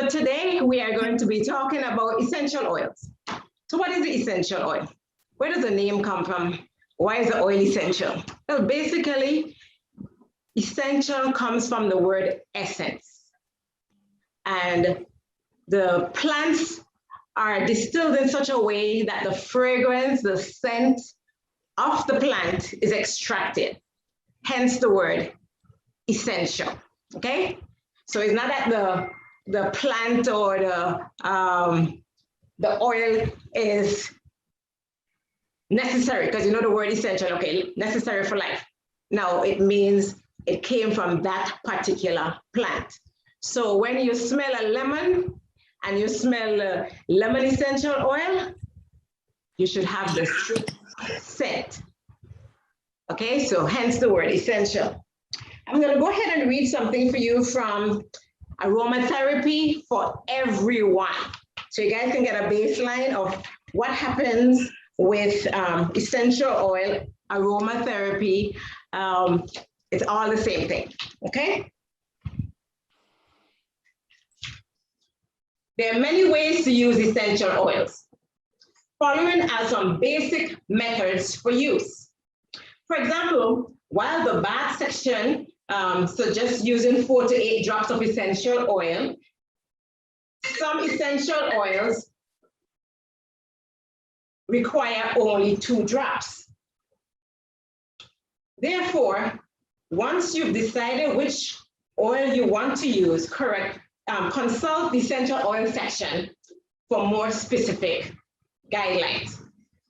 So today we are going to be talking about essential oils. So what is the essential oil? Where does the name come from? Why is the oil essential? Well, basically, essential comes from the word essence. And the plants are distilled in such a way that the fragrance, the scent of the plant is extracted. Hence the word essential, okay? So it's not that the plant or the oil is necessary, because you know the word essential, okay, necessary for life. No, it means it came from that particular plant. So when you smell a lemon and you smell lemon essential oil, you should have the scent. Okay, so hence the word essential. I'm going to go ahead and read something for you from Aromatherapy for Everyone. So you guys can get a baseline of what happens with essential oil, aromatherapy. It's all the same thing, okay? There are many ways to use essential oils. Following are some basic methods for use. For example, while the bath section suggests using 4 to 8 drops of essential oil, some essential oils require only 2 drops. Therefore, once you've decided which oil you want to use, consult the essential oil section for more specific guidelines.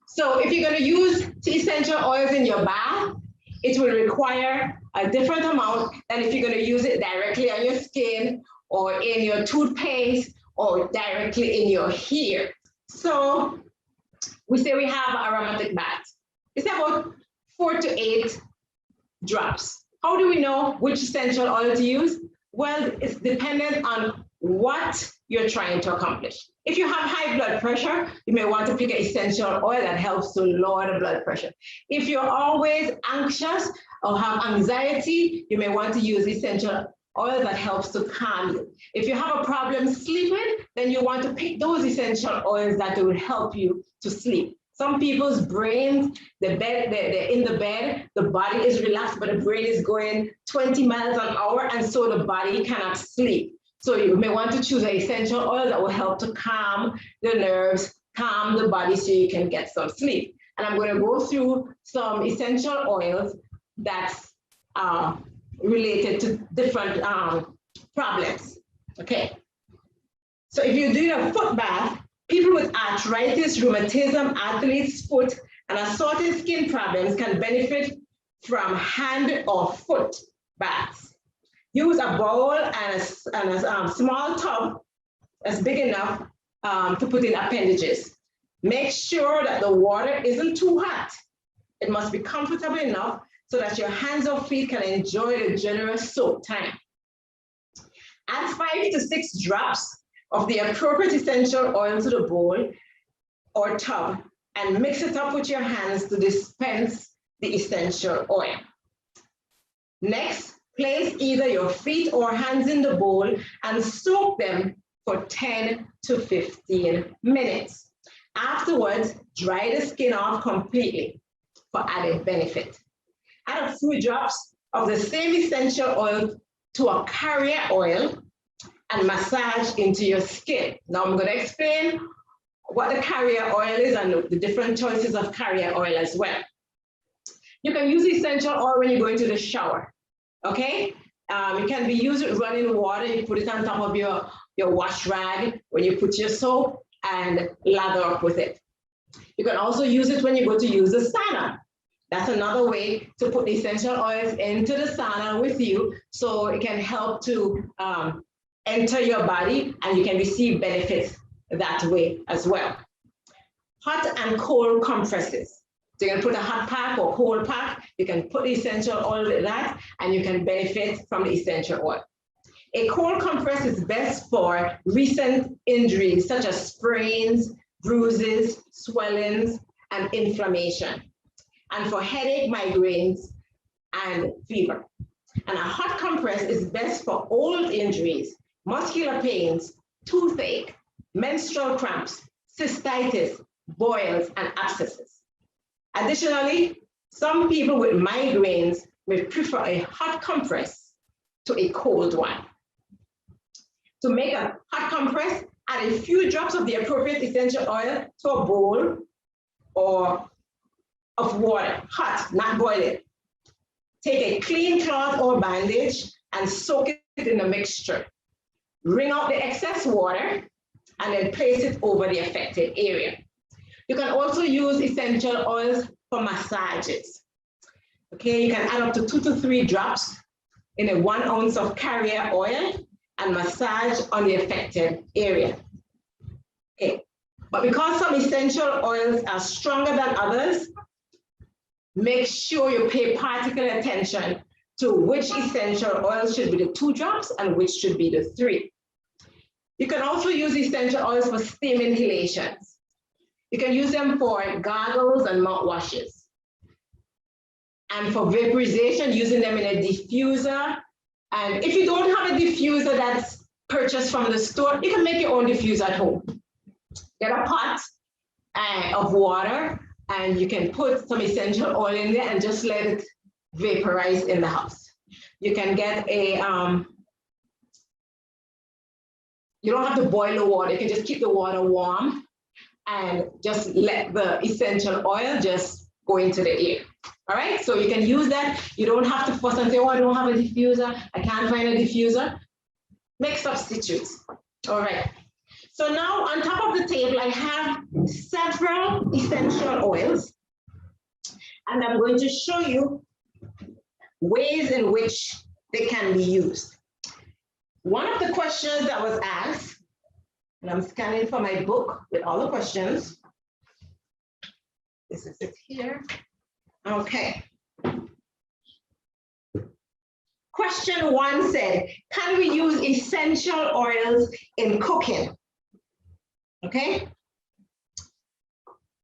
So if you're going to use essential oils in your bath, it will require a different amount than if you're going to use it directly on your skin or in your toothpaste or directly in your hair. So we say we have aromatic bath. It's about 4 to 8 drops. How do we know which essential oil to use? Well, it's dependent on what you're trying to accomplish. If you have high blood pressure, you may want to pick an essential oil that helps to lower the blood pressure. If you're always anxious or have anxiety, you may want to use essential oil that helps to calm you. If you have a problem sleeping, then you want to pick those essential oils that will help you to sleep. Some people's brains, they're in the bed, the body is relaxed, but the brain is going 20 miles an hour, and so the body cannot sleep. So you may want to choose an essential oil that will help to calm the nerves, calm the body so you can get some sleep. And I'm going to go through some essential oils that's related to different problems. Okay. So if you're doing a foot bath, people with arthritis, rheumatism, athlete's foot, and assorted skin problems can benefit from hand or foot baths. Use a bowl and a small tub that's big enough to put in appendages. Make sure that the water isn't too hot. It must be comfortable enough so that your hands or feet can enjoy the generous soak time. Add 5 to 6 drops of the appropriate essential oil to the bowl or tub and mix it up with your hands to dispense the essential oil. Next, place either your feet or hands in the bowl and soak them for 10 to 15 minutes. Afterwards, dry the skin off completely for added benefit. Add a few drops of the same essential oil to a carrier oil and massage into your skin. Now I'm going to explain what the carrier oil is and the different choices of carrier oil as well. You can use essential oil when you go into the shower, okay? It can be used with running water. You put it on top of your wash rag when you put your soap and lather up with it. You can also use it when you go to use the sauna. That's another way to put the essential oils into the sauna with you, so it can help to enter your body and you can receive benefits that way as well. Hot and cold compresses. So you can put a hot pack or cold pack, you can put the essential oil with that, and you can benefit from the essential oil. A cold compress is best for recent injuries such as sprains, bruises, swellings, and inflammation, and for headache, migraines, and fever. And a hot compress is best for old injuries, muscular pains, toothache, menstrual cramps, cystitis, boils, and abscesses. Additionally, some people with migraines may prefer a hot compress to a cold one. To make a hot compress, add a few drops of the appropriate essential oil to a bowl or of water, hot, not boiling. Take a clean cloth or bandage and soak it in the mixture. Wring out the excess water and then place it over the affected area. You can also use essential oils for massages. Okay, you can add up to 2 to 3 drops in a 1 ounce of carrier oil and massage on the affected area. Okay, but because some essential oils are stronger than others, make sure you pay particular attention to which essential oils should be the 2 drops and which should be the 3. You can also use essential oils for steam inhalations. You can use them for gargles and mouthwashes. And for vaporization, using them in a diffuser. And if you don't have a diffuser that's purchased from the store, you can make your own diffuser at home. Get a pot of water, and you can put some essential oil in there and just let it vaporize in the house. You can get a, you don't have to boil the water, you can just keep the water warm and just let the essential oil just go into the air. All right, so you can use that. You don't have to fuss and say, oh, I don't have a diffuser, I can't find a diffuser. Make substitutes. All right. So now on top of the table, I have several essential oils, and I'm going to show you ways in which they can be used. One of the questions that was asked, and I'm scanning for my book with all the questions. This is it here. Okay. Question 1 said, can we use essential oils in cooking? Okay.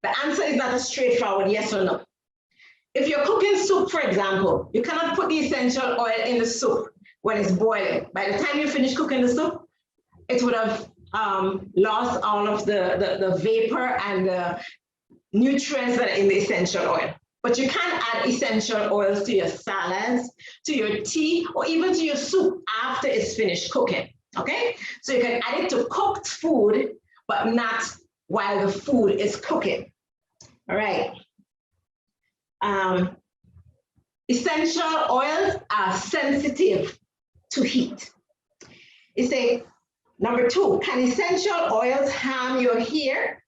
The answer is not a straightforward yes or no. If you're cooking soup, for example, you cannot put the essential oil in the soup when it's boiling. By the time you finish cooking the soup, it would have lost all of the vapor and the nutrients that are in the essential oil. But you can add essential oils to your salads, to your tea, or even to your soup after it's finished cooking, okay? So you can add it to cooked food, but not while the food is cooking, all right? Essential oils are sensitive to heat. It says, number 2, can essential oils harm your hair?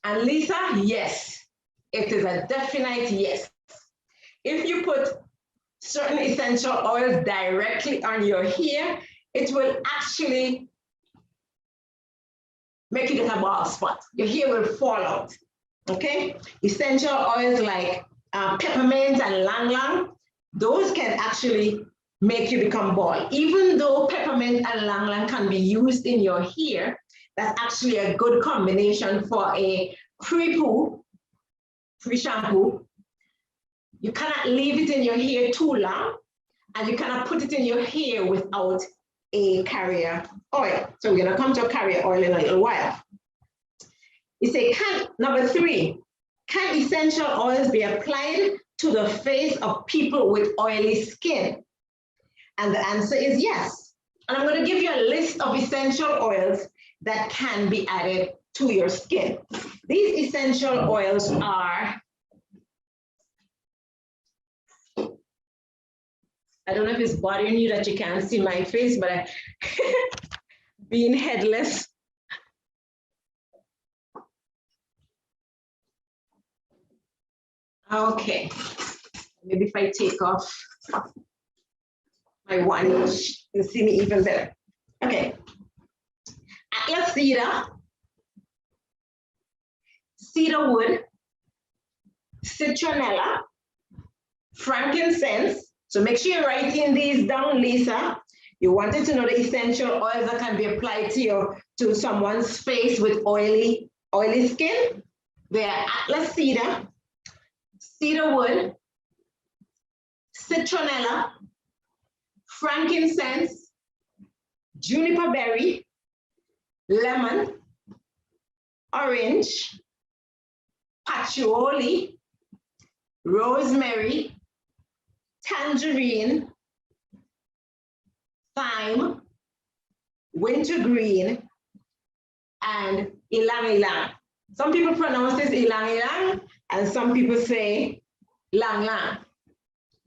And Lisa, yes. It is a definite yes. If you put certain essential oils directly on your hair, it will actually make you get a bald spot. Your hair will fall out, okay? Essential oils like peppermint and lang lang, those can actually make you become bald. Even though peppermint and lang lang can be used in your hair, that's actually a good combination for a pre-poo, pre-shampoo. You cannot leave it in your hair too long, and you cannot put it in your hair without a carrier oil. So we're gonna come to a carrier oil in a little while. You say, number 3, can essential oils be applied to the face of people with oily skin? And the answer is yes. And I'm gonna give you a list of essential oils that can be added to your skin. These essential oils are, I don't know if it's bothering you that you can't see my face, but being headless. Okay, maybe if I take off my one, you can see me even better. Okay, Atlas cedar, cedar wood, citronella, frankincense. So make sure you're writing these down, Lisa. You wanted to know the essential oils that can be applied to someone's face with oily skin. They are Atlas cedar, cedar wood, citronella, frankincense, juniper berry, lemon, orange, patchouli, rosemary, tangerine, thyme, wintergreen, and ilang ilang. Some people pronounce this ilang ilang, and some people say lang lang.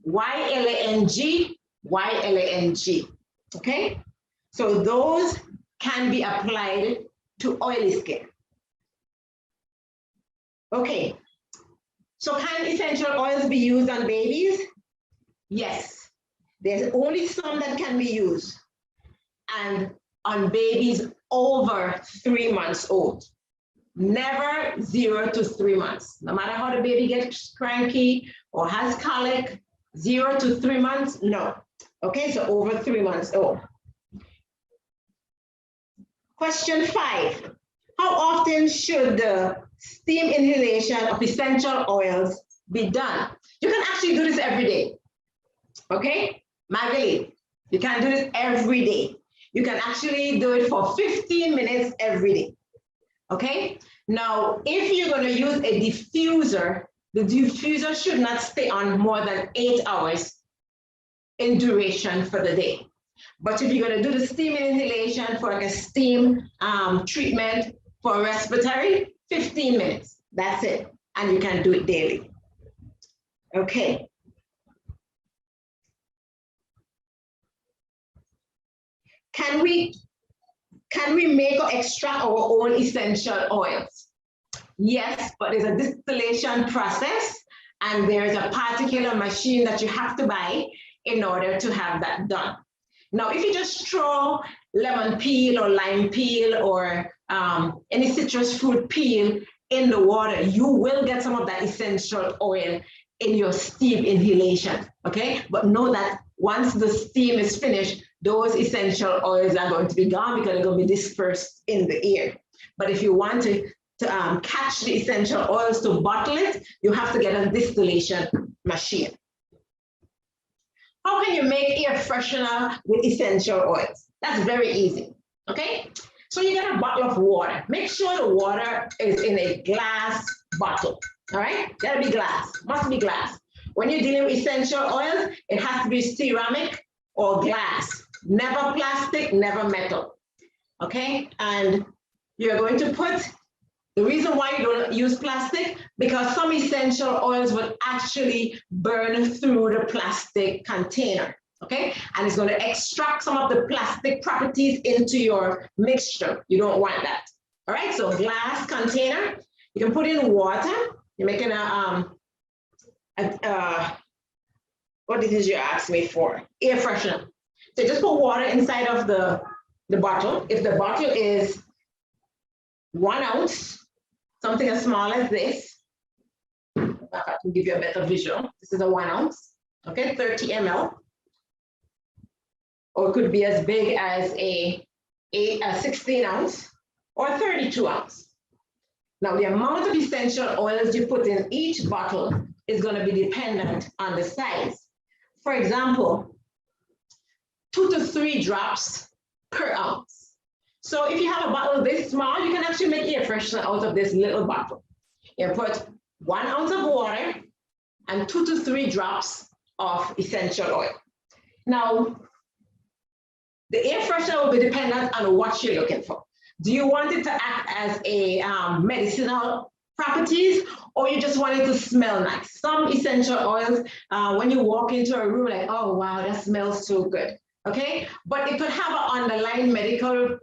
Y-L-A-N-G, Y-L-A-N-G, okay? So those can be applied to oily skin. Okay, so can essential oils be used on babies? Yes, there's only some that can be used, and on babies over 3 months old. Never 0 to 3 months. No matter how the baby gets cranky or has colic, 0 to 3 months, no. Okay, so over 3 months old. Question 5. How often should the steam inhalation of essential oils be done? You can actually do this every day. Okay, Magali, you can do this every day. You can actually do it for 15 minutes every day. Okay, now if you're going to use a diffuser, the diffuser should not stay on more than 8 hours in duration for the day. But if you're going to do the steam inhalation for like a steam treatment for respiratory, 15 minutes, that's it. And you can do it daily. Okay. Can we make or extract our own essential oils? Yes, but there's a distillation process, and there's a particular machine that you have to buy in order to have that done. Now, if you just throw lemon peel or lime peel or any citrus fruit peel in the water, you will get some of that essential oil in your steam inhalation, okay? But know that once the steam is finished, those essential oils are going to be gone because they're going to be dispersed in the air. But if you want to catch the essential oils to bottle it, you have to get a distillation machine. How can you make air freshener with essential oils? That's very easy, okay? So you get a bottle of water. Make sure the water is in a glass bottle, all right? Gotta be glass, must be glass. When you're dealing with essential oils, it has to be ceramic or glass, never plastic, never metal, okay? And you're going to put, the reason why you don't use plastic, because some essential oils will actually burn through the plastic container, okay? And it's going to extract some of the plastic properties into your mixture. You don't want that, all right? So glass container, you can put in water. You're making what did you ask me for? Air freshener. So just put water inside of the bottle. If the bottle is 1 ounce, something as small as this, I can give you a better visual. This is a 1 ounce, okay, 30 ml. Or it could be as big as a 16 ounce or 32 ounce. Now the amount of essential oils you put in each bottle is going to be dependent on the size. For example, 2 to 3 drops per ounce. So if you have a bottle this small, you can actually make air freshener out of this little bottle. You put 1 ounce of water and 2 to 3 drops of essential oil. Now, the air freshener will be dependent on what you're looking for. Do you want it to act as a medicinal properties, or you just want it to smell nice? Some essential oils, when you walk into a room, like, oh, wow, that smells so good, okay? But it could have an underlying medical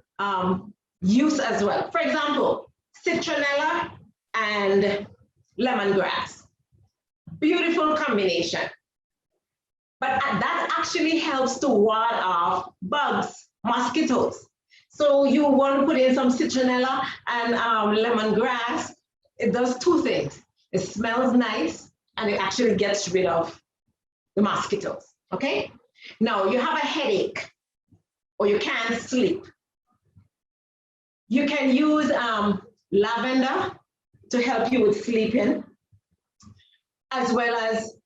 use as well. For example, citronella and lemongrass. Beautiful combination. But that actually helps to ward off bugs, mosquitoes. So you want to put in some citronella and lemongrass. It does 2 things. It smells nice and it actually gets rid of the mosquitoes, okay? Now you have a headache or you can't sleep. You can use lavender to help you with sleeping, as well as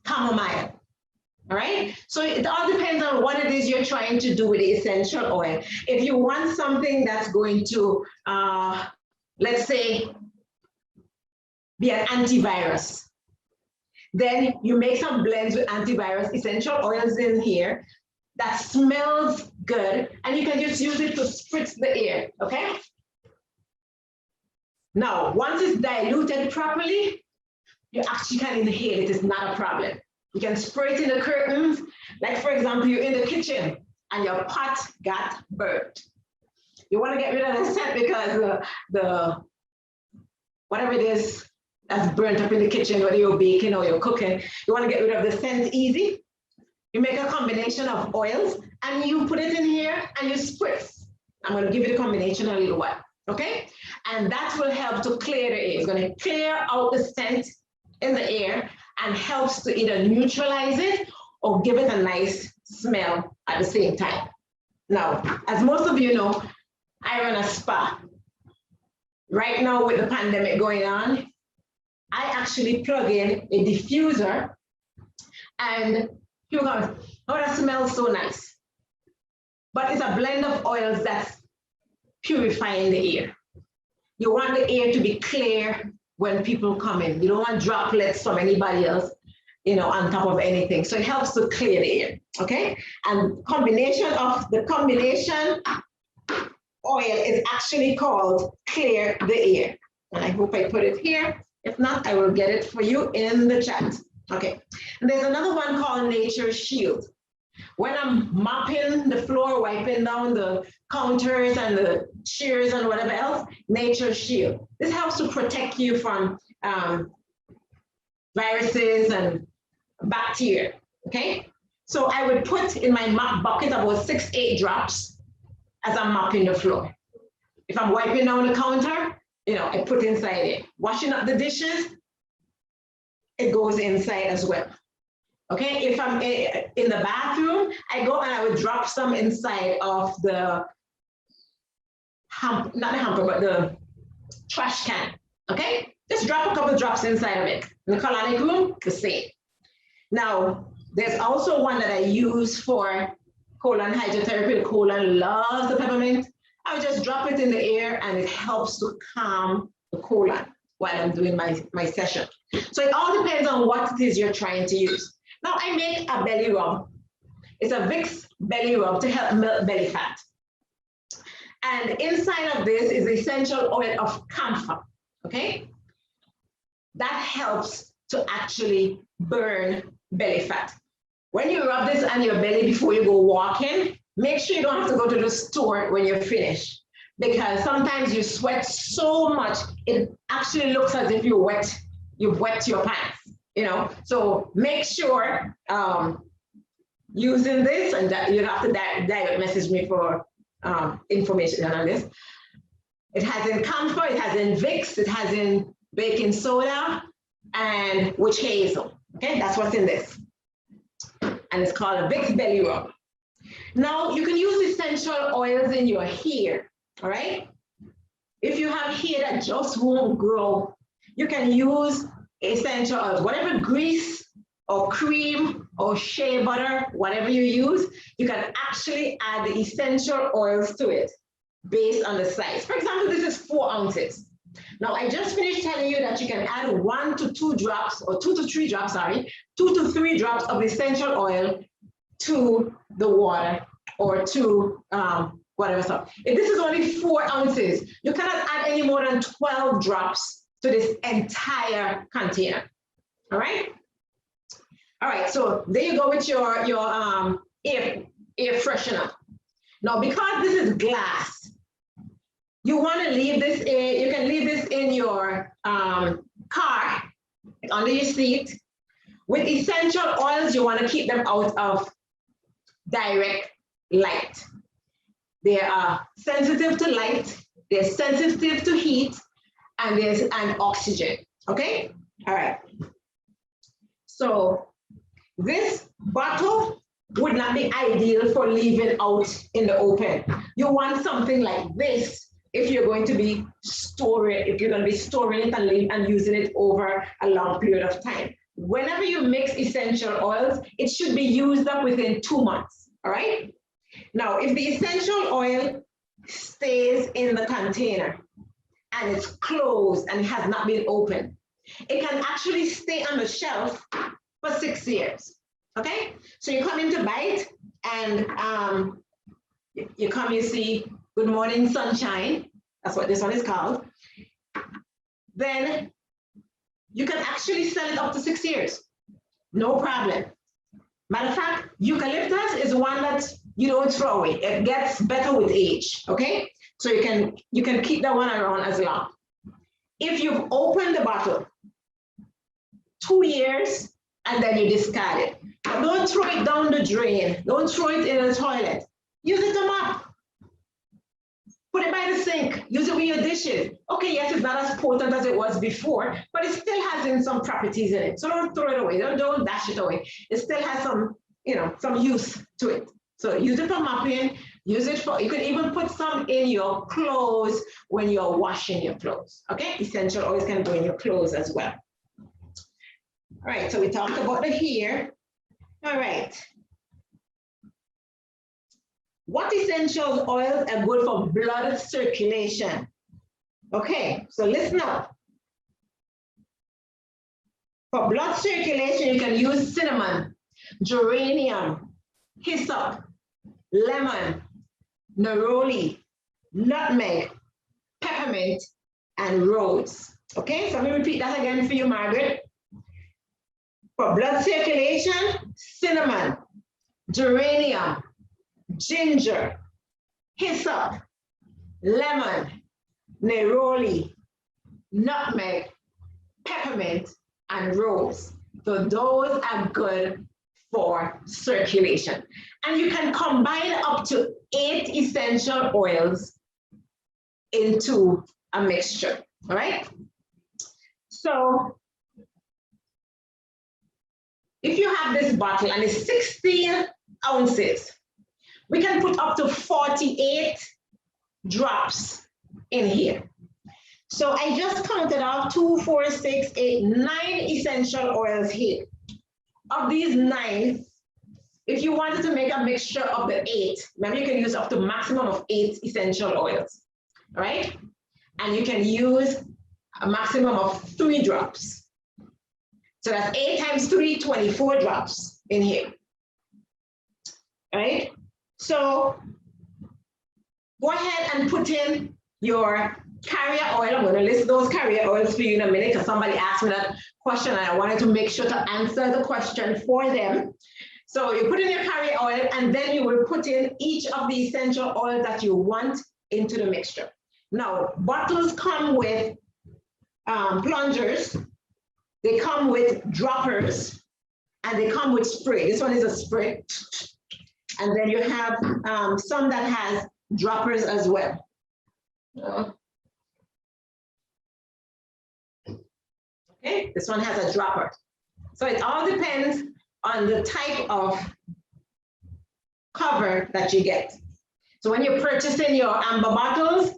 chamomile. All right, so it all depends on what it is you're trying to do with the essential oil. If you want something that's going to, let's say, be an antivirus, then you make some blends with antivirus essential oils in here that smells good, and you can just use it to spritz the air, okay? Now, once it's diluted properly, you actually can inhale it, it's not a problem. You can spray it in the curtains, like for example, you're in the kitchen and your pot got burnt. You want to get rid of the scent because the whatever it is that's burnt up in the kitchen, whether you're baking or you're cooking, you want to get rid of the scent easy. You make a combination of oils and you put it in here and you spritz. I'm going to give you the combination in a little while, okay? And that will help to clear the air. It's going to clear out the scent in the air and helps to either neutralize it or give it a nice smell at the same time. Now, as most of you know, I run a spa. Right now with the pandemic going on, I actually plug in a diffuser and you're going, oh, that smells so nice. But it's a blend of oils that's purifying the air. You want the air to be clear when people come in. You don't want droplets from anybody else, you know, on top of anything. So it helps to clear the air, okay? And combination oil is actually called Clear the Air. And I hope I put it here. If not, I will get it for you in the chat. Okay, and there's another one called Nature Shield. When I'm mopping the floor, wiping down the counters and the chairs and whatever else, Nature Shield. This helps to protect you from viruses and bacteria, okay? So I would put in my mop bucket about 6-8 drops as I'm mopping the floor. If I'm wiping down the counter, you know, I put inside it. Washing up the dishes, it goes inside as well. Okay, if I'm in the bathroom, I go and I would drop some inside of the not the hamper, but the trash can. Okay, just drop a couple of drops inside of it. In the colonic room, the same. Now, there's also one that I use for colon hydrotherapy. The colon loves the peppermint. I would just drop it in the air and it helps to calm the colon while I'm doing my session. So it all depends on what it is you're trying to use. Now I make a belly rub. It's a Vicks belly rub to help melt belly fat. And inside of this is the essential oil of camphor, okay? That helps to actually burn belly fat. When you rub this on your belly before you go walking, make sure you don't have to go to the store when you're finished, because sometimes you sweat so much, it actually looks as if you've wet your pants, you know? So make sure using this, and that you have to direct message me for information on this. It has in camphor, it has in Vicks, it has in baking soda, and witch hazel, okay? That's what's in this. And it's called a Vicks belly rub. Now, you can use essential oils in your hair, all right? If you have hair that just won't grow, you can use essential oils. Whatever grease or cream or shea butter, whatever you use, you can actually add the essential oils to it based on the size. For example, this is 4 ounces. Now, I just finished telling you that you can add 1 to 2 drops, or 2 to 3 drops, sorry, 2 to 3 drops of essential oil to the water or to whatever stuff. If this is only 4 ounces, you cannot add any more than 12 drops to this entire container. All right? All right, so there you go with your air freshener. Now, because this is glass, you want to leave this in, you can leave this in your car, under your seat. With essential oils, you want to keep them out of direct light. They are sensitive to light, they're sensitive to heat, and there's an oxygen, okay? All right. So this bottle would not be ideal for leaving out in the open. You want something like this if you're going to be storing, if you're going to be storing it and using it over a long period of time. whenever you mix essential oils, it should be used up within 2 months, all right? Now, if the essential oil stays in the container and it's closed and it has not been opened, it can actually stay on the shelf for 6 years, okay? So you come in to buy it and you come, you see, good morning sunshine, that's what this one is called. Then you can actually sell it up to 6 years, no problem. Matter of fact, eucalyptus is one that you don't throw away. It gets better with age, okay? So you can keep that one around as long. If you've opened the bottle, 2 years, and then you discard it. But don't throw it down the drain. Don't throw it in the toilet. Use it them up. Put it by the sink. Use it with your dishes. Okay, yes, it's not as potent as it was before, but it still has some properties in it. So don't throw it away. Don't dash it away. It still has some, some use to it. So use it for mopping. Use it for, you can even put some in your clothes when you're washing your clothes. Okay, essential oils can go in your clothes as well. All right, so we talked about the hair. All right. What essential oils are good for blood circulation? Okay, so listen up. For blood circulation, you can use cinnamon, geranium, hyssop, lemon, neroli, nutmeg, peppermint, and rose. Okay, so let me repeat that again for you, Margaret. For blood circulation, cinnamon, geranium, ginger, hyssop, lemon, neroli, nutmeg, peppermint, and rose. So those are good for circulation. And you can combine up to 8 essential oils into a mixture, all right? So if you have this bottle and it's 16 ounces, we can put up to 48 drops in here. So I just counted out 2, 4, 6, 8, 9 essential oils here. Of these 9, if you wanted to make a mixture of the 8, maybe you can use up to maximum of 8 essential oils, all right? And you can use a maximum of 3 drops. So that's 8 times 3, 24 drops in here, all right? So go ahead and put in your carrier oil. I'm going to list those carrier oils for you in a minute because somebody asked me that question and I wanted to make sure to answer the question for them. So you put in your carrier oil and then you will put in each of the essential oils that you want into the mixture. Now, bottles come with plungers, they come with droppers, and they come with spray. This one is a spray. And then you have some that has droppers as well. Okay, this one has a dropper. So it all depends on the type of cover that you get. So when you're purchasing your amber bottles,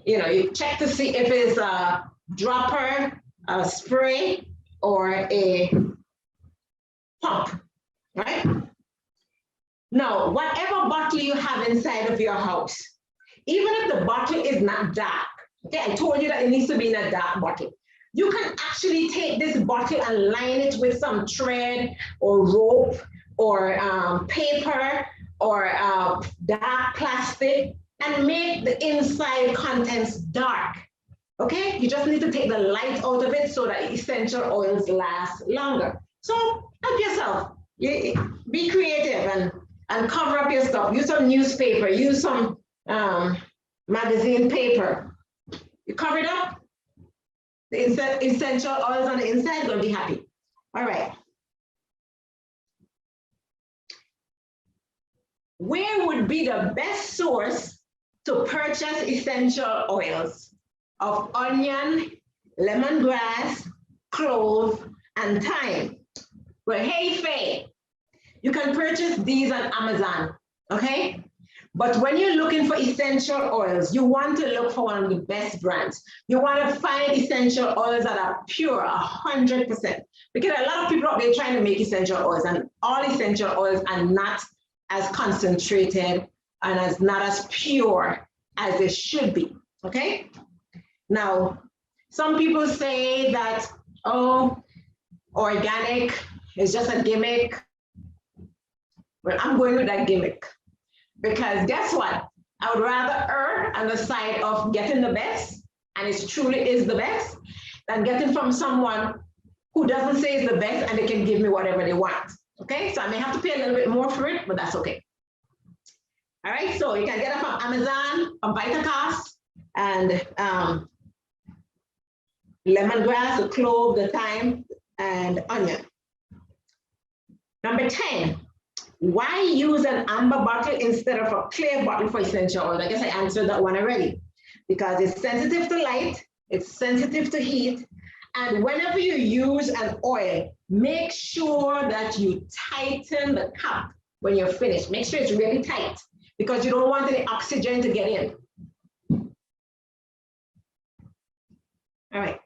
you check to see if it's a dropper, a spray, or a pump, right? Now, whatever bottle you have inside of your house, even if the bottle is not dark, okay, I told you that it needs to be in a dark bottle. You can actually take this bottle and line it with some thread or rope or paper or dark plastic and make the inside contents dark, okay? You just need to take the light out of it so that essential oils last longer. So help yourself. Be creative and cover up your stuff. Use some newspaper, use some magazine paper. You cover it up, the essential oils on the inside will be happy. All right. Where would be the best source to purchase essential oils of onion, lemongrass, clove, and thyme? Well, hey, Faye, you can purchase these on Amazon, okay? But when you're looking for essential oils, you want to look for one of the best brands. You want to find essential oils that are pure, 100%. Because a lot of people out there trying to make essential oils, and all essential oils are not as concentrated and not as pure as they should be, okay? Now, some people say that, oh, organic is just a gimmick. Well, I'm going with that gimmick. Because guess what? I would rather err on the side of getting the best, and it truly is the best, than getting from someone who doesn't say it's the best and they can give me whatever they want. Okay, so I may have to pay a little bit more for it, but that's okay. All right, so you can get it from Amazon, from Vitacost, and lemongrass, the clove, the thyme, and onion. Number 10. Why use an amber bottle instead of a clear bottle for essential oil? I guess I answered that one already. Because it's sensitive to light, it's sensitive to heat, and whenever you use an oil, make sure that you tighten the cap when you're finished. Make sure it's really tight because you don't want any oxygen to get in. All right.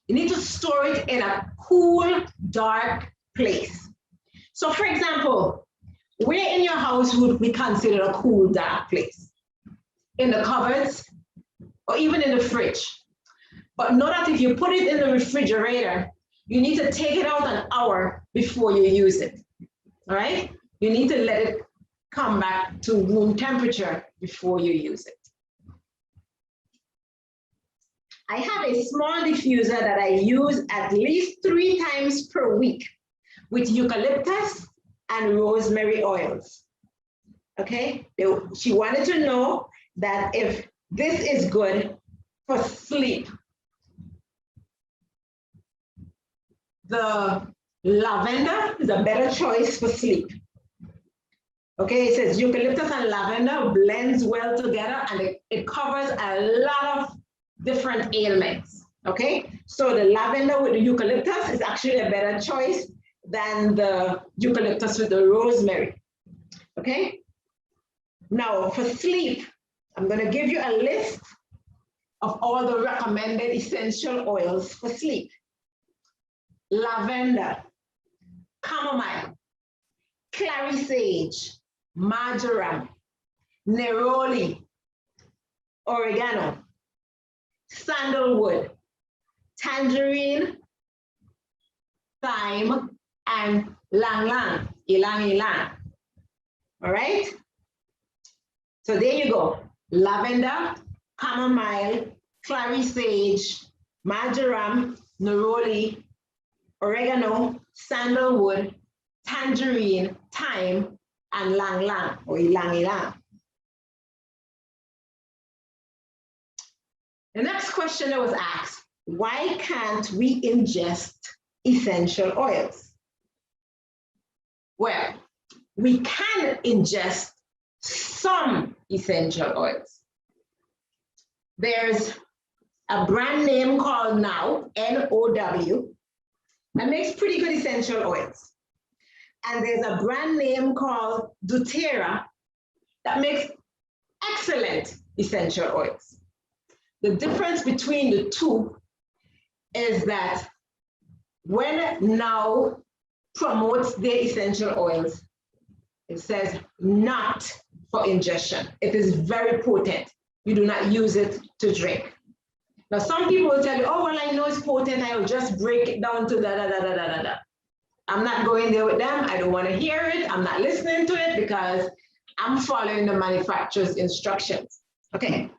You need to store it in a cool, dark place. So for example, where in your house would we consider a cool, dark place? In the cupboards or even in the fridge. But know that if you put it in the refrigerator, you need to take it out an hour before you use it. All right? You need to let it come back to room temperature before you use it. I have a small diffuser that I use at least 3 times per week with eucalyptus and rosemary oils. Okay, she wanted to know that if this is good for sleep. The lavender is a better choice for sleep. Okay, it says eucalyptus and lavender blends well together and it covers a lot of different ailments. Okay, so the lavender with the eucalyptus is actually a better choice than the eucalyptus with the rosemary. Okay, now for sleep, I'm going to give you a list of all the recommended essential oils for sleep. Lavender, chamomile, clary sage, marjoram, neroli, oregano, sandalwood, tangerine, thyme, and lang ylang. All right? So there you go. Lavender, chamomile, clary sage, marjoram, neroli, oregano, sandalwood, tangerine, thyme, and lang or ylang. The next question that was asked, why can't we ingest essential oils? Well, we can ingest some essential oils. There's a brand name called Now, N-O-W, that makes pretty good essential oils. And there's a brand name called Doterra that makes excellent essential oils. The difference between the two is that when Now promotes their essential oils, it says not for ingestion. It is very potent. You do not use it to drink. Now, some people will tell you, oh, well, I know it's potent. I will just break it down to da. I'm not going there with them. I don't want to hear it. I'm not listening to it because I'm following the manufacturer's instructions. Okay.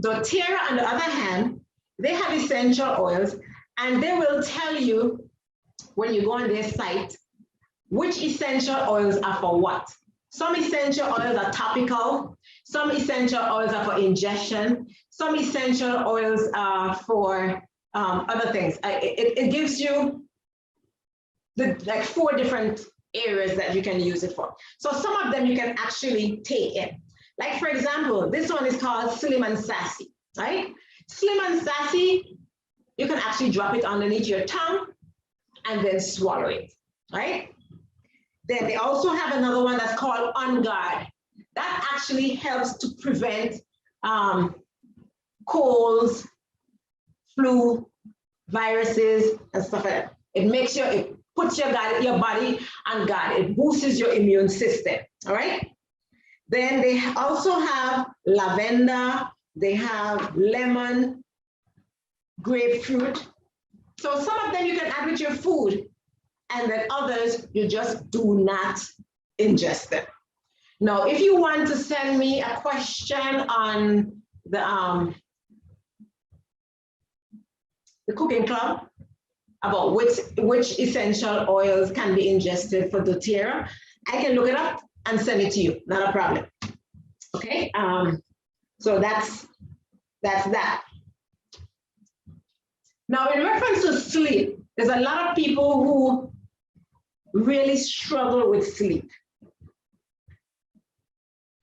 Doterra, on the other hand, they have essential oils and they will tell you when you go on their site, which essential oils are for what. Some essential oils are topical, some essential oils are for ingestion, some essential oils are for other things. It gives you like 4 different areas that you can use it for. So some of them you can actually take in. Like for example, this one is called Slim and Sassy, right? Slim and Sassy, you can actually drop it underneath your tongue and then swallow it, right? Then they also have another one that's called On Guard. That actually helps to prevent colds, flu, viruses, and stuff like that. It makes your, it puts your body on guard. It boosts your immune system, all right? Then they also have lavender, they have lemon, grapefruit. So some of them you can add with your food, and then others you just do not ingest them. Now, if you want to send me a question on the cooking club about which essential oils can be ingested for doTERRA, I can look it up and send it to you, not a problem. Okay, so that's that. Now, in reference to sleep, there's a lot of people who really struggle with sleep.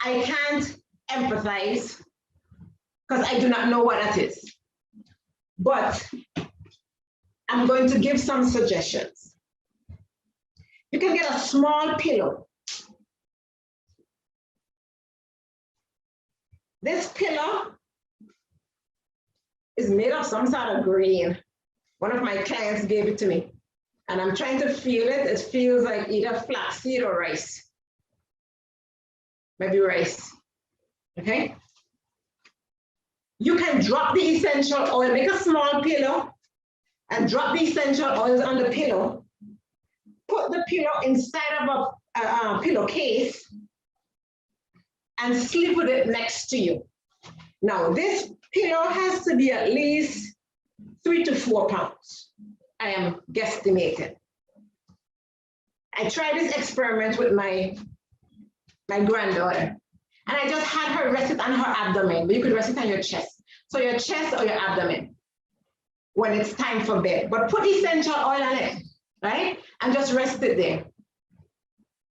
I can't empathize because I do not know what that is. But I'm going to give some suggestions. You can get a small pillow. This pillow is made of some sort of grain. One of my clients gave it to me, and I'm trying to feel it. It feels like either flaxseed or rice. Maybe rice, okay? You can drop the essential oil, make a small pillow, and drop the essential oils on the pillow. Put the pillow inside of a pillowcase and sleep with it next to you. Now, this pillow has to be at least 3 to 4 pounds. I am guesstimating. I tried this experiment with my granddaughter, and I just had her rest it on her abdomen, but you could rest it on your chest. So your chest or your abdomen when it's time for bed, but put essential oil on it, right? And just rest it there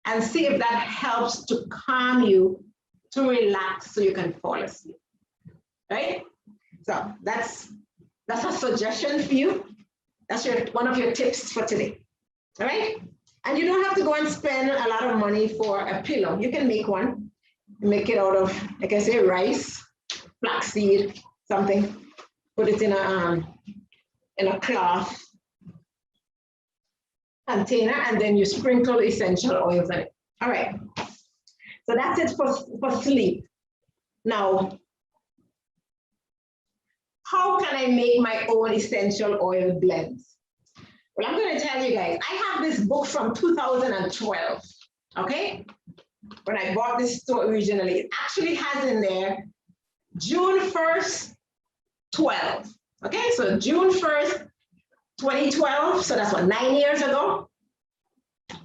and see if that helps to calm you, to relax so you can fall asleep, right? So that's a suggestion for you. That's one of your tips for today, all right? And you don't have to go and spend a lot of money for a pillow. You can make one, make it out of, like I say, rice, flaxseed, something. Put it in a cloth container, and then you sprinkle essential oils on it. All right. So that's it for sleep. Now, how can I make my own essential oil blends? Well, I'm going to tell you guys, I have this book from 2012, okay? When I bought this store originally, it actually has in there June 1st, 12, okay? So June 1st, 2012, so that's what, 9 years ago,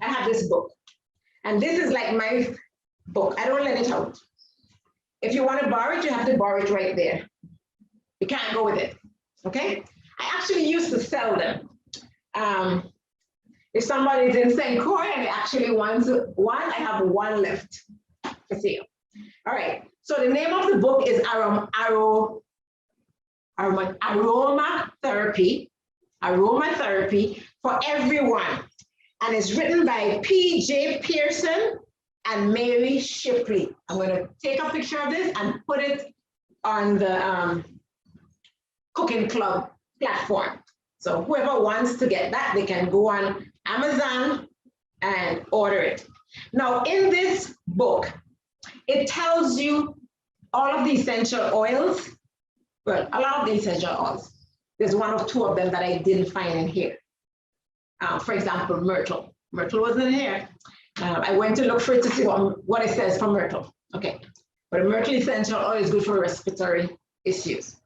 I have this book. And this is like my book. I don't let it out. If you want to borrow it, you have to borrow it right there. You can't go with it, okay? I actually used to sell them. If somebody's in St. Croix and they actually want one, I have one left for sale. All right, so the name of the book is Aromatherapy for Everyone. And it's written by P.J. Pearson and Mary Shipley. I'm going to take a picture of this and put it on the Cooking Club platform. So whoever wants to get that, they can go on Amazon and order it. Now, in this book, it tells you all of the essential oils. Well, a lot of the essential oils. There's 1 or 2 of them that I didn't find in here. For example, myrtle. Myrtle wasn't in here. I went to look for it to see what it says for myrtle. Okay, but a myrtle essential oil is good for respiratory issues.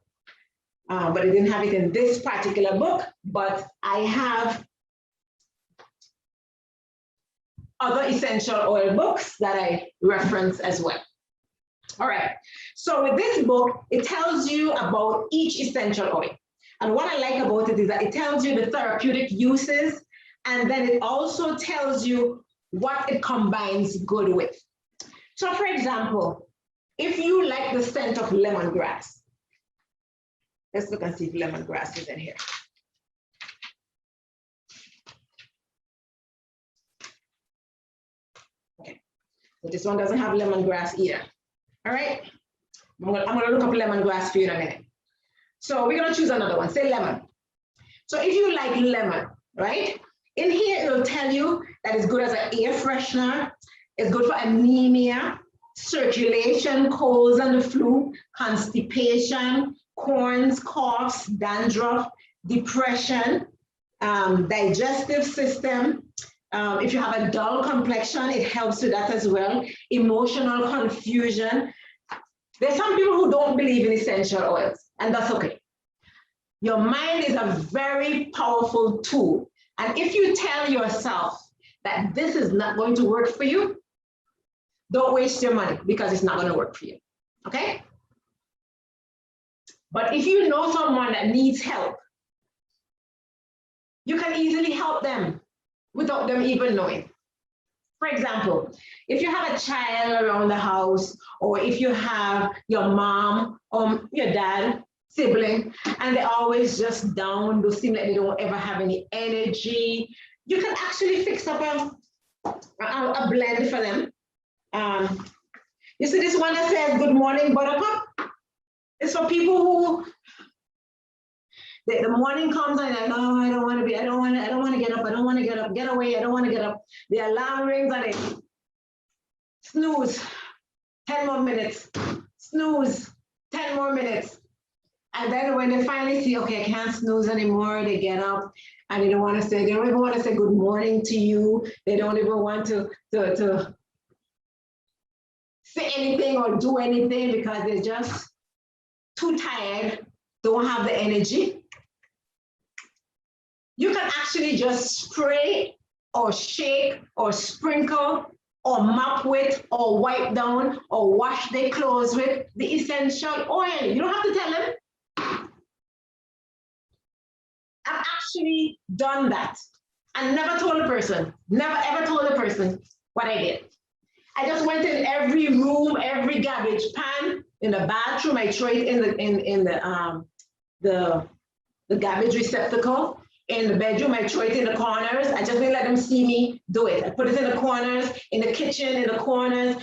But I didn't have it in this particular book, but I have other essential oil books that I reference as well. All right, so with this book, it tells you about each essential oil. And what I like about it is that it tells you the therapeutic uses, and then it also tells you what it combines good with. So for example, if you like the scent of lemongrass, let's look and see if lemongrass is in here. Okay, But this one doesn't have lemongrass either. All right. I'm gonna look up lemongrass for you in a minute. So we're gonna choose another one. Say lemon. So if you like lemon, right? In here, it'll tell you that it's good as an air freshener. It's good for anemia, circulation, colds and the flu, constipation, corns, coughs, dandruff, depression, digestive system. If you have a dull complexion, it helps with that as well. Emotional confusion. There's some people who don't believe in essential oils, and that's okay. Your mind is a very powerful tool. And if you tell yourself that this is not going to work for you, don't waste your money because it's not going to work for you. Okay? But if you know someone that needs help, you can easily help them without them even knowing. For example, if you have a child around the house, or if you have your mom or your dad, sibling, and they're always just down, they seem like they don't ever have any energy, you can actually fix up a blend for them. You see this one that says, "Good morning, Buttercup"? It's for people who, the morning comes and they're like, "Oh, I don't want to get up, get away, I don't want to get up." The alarm rings and they snooze, 10 more minutes, snooze, 10 more minutes. And then when they finally see, okay, I can't snooze anymore, they get up and they don't even want to say good morning to you. They don't even want to say anything or do anything because they're just too tired, don't have the energy. You can actually just spray or shake or sprinkle or mop with or wipe down or wash their clothes with the essential oil. You don't have to tell them. I've actually done that and never told a person, never ever told a person what I did. I just went in every room, every garbage pan, in the bathroom, I throw it in the garbage receptacle. In the bedroom, I throw it in the corners. I just didn't let them see me do it. I put it in the corners, in the kitchen, in the corners,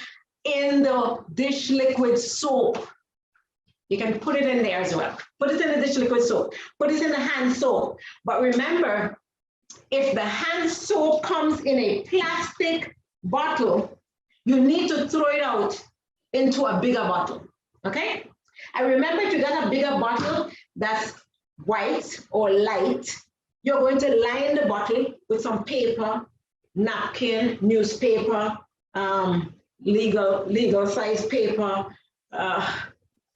in the dish liquid soap. You can put it in there as well. Put it in the dish liquid soap. Put it in the hand soap. But remember, if the hand soap comes in a plastic bottle, you need to throw it out into a bigger bottle, okay? And remember, if you got a bigger bottle that's white or light, you're going to line the bottle with some paper, napkin, newspaper, legal size paper,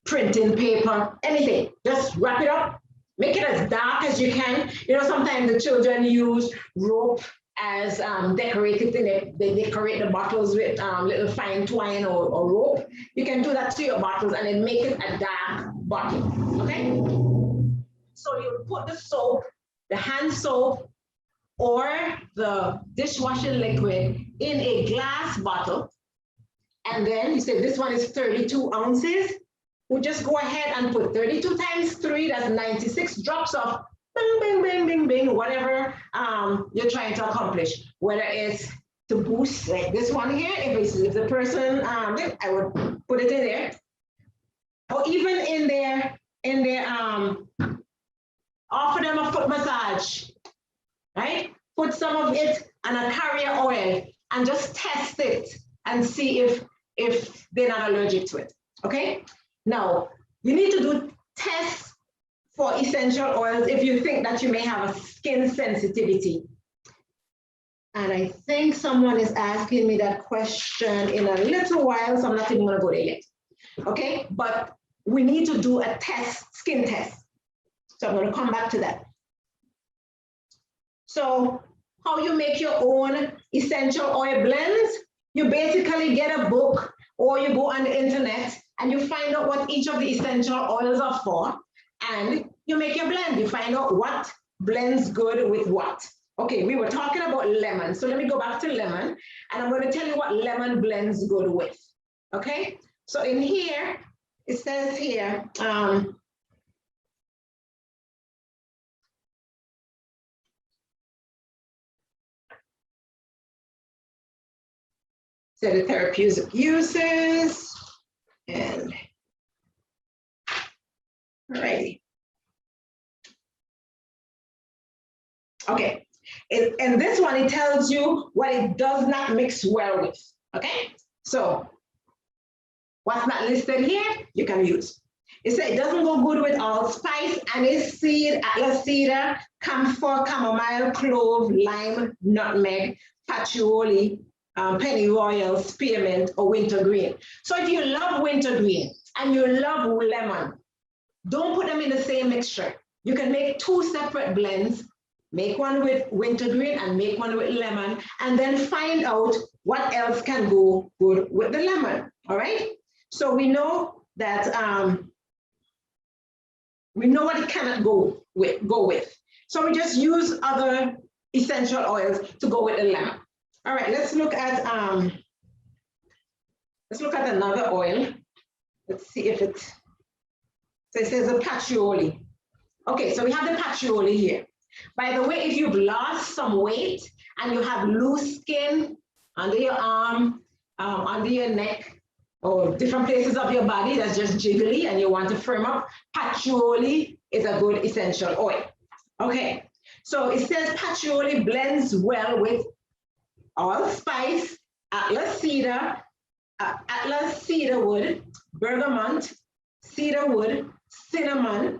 printing paper, anything. Just wrap it up, make it as dark as you can. You know, sometimes the children use rope as decorative thing. They decorate the bottles with little fine twine or rope. You can do that to your bottles and then make it a dark bottle, okay? So you put the soap, the hand soap, or the dishwashing liquid in a glass bottle. And then you say this one is 32 ounces. We'll just go ahead and put 32 times 3, that's 96 drops of bing, bing, bing, bing, bing, whatever you're trying to accomplish, whether it's to boost like this one here, if the person, I would put it in there, or even in their offer them a foot massage, right? Put some of it and a carrier oil and just test it and see if they're not allergic to it, okay? Now, you need to do tests for essential oils if you think that you may have a skin sensitivity. And I think someone is asking me that question in a little while, so I'm not even gonna go there yet, okay? But we need to do a test, skin test. So I'm gonna come back to that. So how you make your own essential oil blends, you basically get a book or you go on the internet and you find out what each of the essential oils are for, and you make your blend. You find out what blends good with what. Okay, we were talking about lemon. So let me go back to lemon, and I'm going to tell you what lemon blends good with. Okay, so in here, it says here, So the therapeutic uses, and alrighty. Okay, and this one, it tells you what it does not mix well with, okay? So what's not listed here, you can use. It says it doesn't go good with allspice, aniseed, atlas cedar, camphor, chamomile, clove, lime, nutmeg, patchouli, pennyroyal, spearmint, or wintergreen. So if you love wintergreen and you love lemon, don't put them in the same mixture. You can make 2 separate blends, make one with wintergreen and make one with lemon, and then find out what else can go good with the lemon, all right? So we know that, we know what it cannot go with. So we just use other essential oils to go with the lemon. All right, let's look at another oil. Let's see if it, so it says a patchouli. Okay, so we have the patchouli here. By the way, if you've lost some weight and you have loose skin under your arm, under your neck, or different places of your body that's just jiggly and you want to firm up, patchouli is a good essential oil. Okay, so it says patchouli blends well with allspice, atlas cedar wood, bergamot, cedar wood, cinnamon,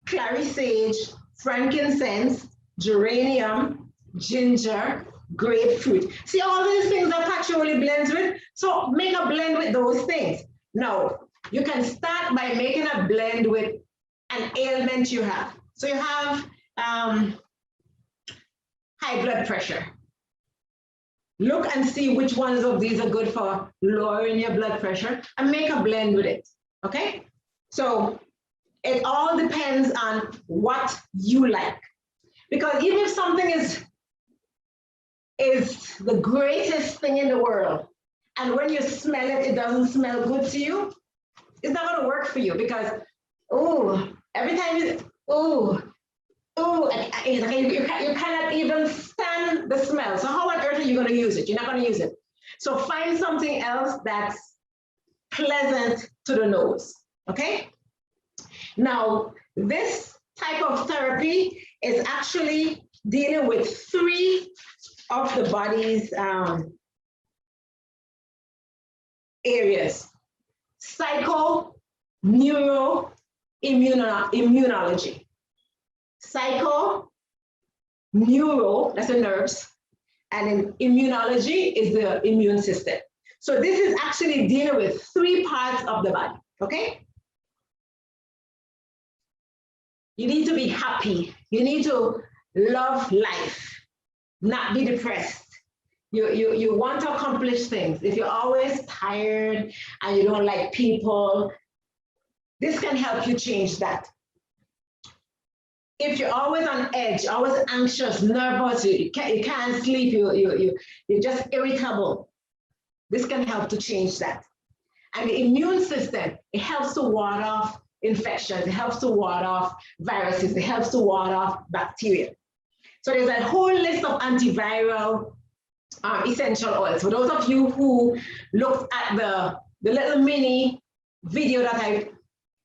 clary sage, frankincense, geranium, ginger, grapefruit. See all these things that patchouli blends with? So make a blend with those things. Now, you can start by making a blend with an ailment you have. So you have high blood pressure. Look and see which ones of these are good for lowering your blood pressure and make a blend with it, okay? So it all depends on what you like. Because even if something is the greatest thing in the world, and when you smell it, it doesn't smell good to you, it's not gonna work for you because, oh, every time you, you cannot even stand the smell. So how on earth are you gonna use it? You're not gonna use it. So find something else that's pleasant to the nose, okay? Now, this type of therapy is actually dealing with 3 of the body's areas: psycho, neuro, immunology. Psycho, neuro, that's the nerves, and then immunology is the immune system. So this is actually dealing with 3 parts of the body, okay? You need to be happy. You need to love life, not be depressed. You want to accomplish things. If you're always tired and you don't like people, this can help you change that. If you're always on edge, always anxious, nervous, you can't sleep, you're just irritable, this can help to change that. And the immune system, it helps to ward off infections, it helps to ward off viruses, it helps to ward off bacteria. So there's a whole list of antiviral essential oils. For those of you who looked at the little mini video that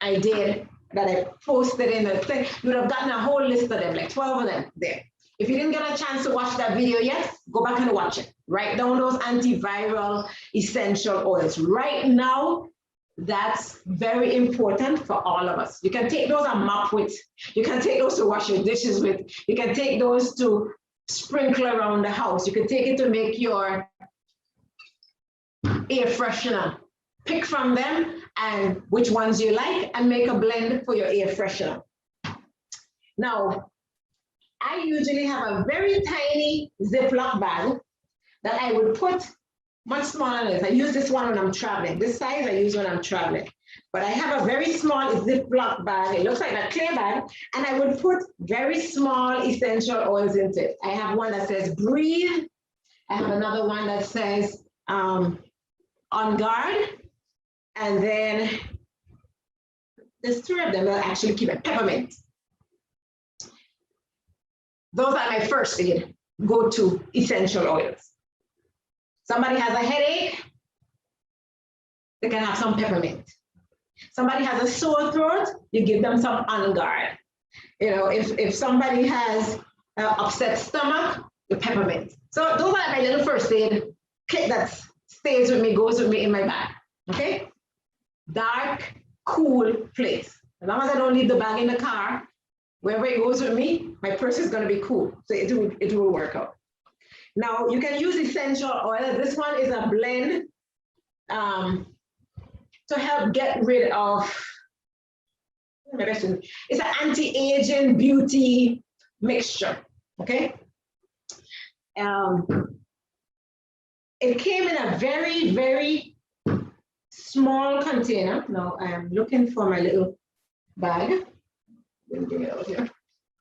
I did, that I posted in the thing, you would have gotten a whole list of them, like 12 of them there. If you didn't get a chance to watch that video yet, go back and watch it. Write down those antiviral essential oils. Right now, that's very important for all of us. You can take those and mop with. You can take those to wash your dishes with. You can take those to sprinkle around the house. You can take it to make your air freshener. Pick from them and which ones you like and make a blend for your air freshener. Now, I usually have a very tiny Ziploc bag that I would put much smaller than this. I use this one when I'm traveling. This size I use when I'm traveling. But I have a very small Ziploc bag. It looks like a clear bag. And I would put very small essential oils into it. I have one that says breathe. I have another one that says on guard. And then there's 3 of them that actually keep it. Peppermint. Those are my first aid go-to essential oils. Somebody has a headache, they can have some peppermint. Somebody has a sore throat, you give them some On Guard. You know, if somebody has an upset stomach, the peppermint. So those are my little first aid kit that stays with me, goes with me in my bag. Okay? Dark, cool place. As long as I don't leave the bag in the car, wherever it goes with me, my purse is going to be cool. So it will work out. Now you can use essential oil. This one is a blend to help get rid of, it's an anti-aging beauty mixture, okay? It came in a very, very small container. Now I am looking for my little bag. Let me bring it out here.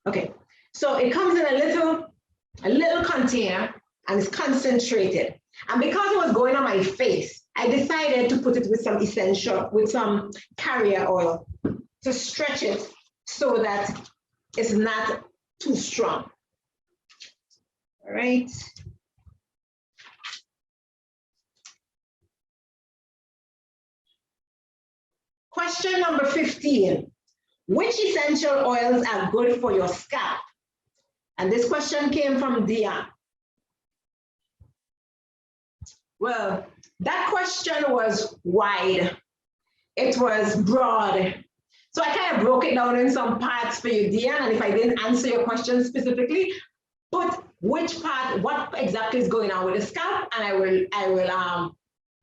Okay, so it comes in a little container and it's concentrated. And because it was going on my face, I decided to put it with some carrier oil to stretch it so that it's not too strong. All right. Question number 15. Which essential oils are good for your scalp? And this question came from Dia. Well, that question was wide. It was broad. So I kind of broke it down in some parts for you, Dia, and if I didn't answer your question specifically, put which part, what exactly is going on with the scalp, and I will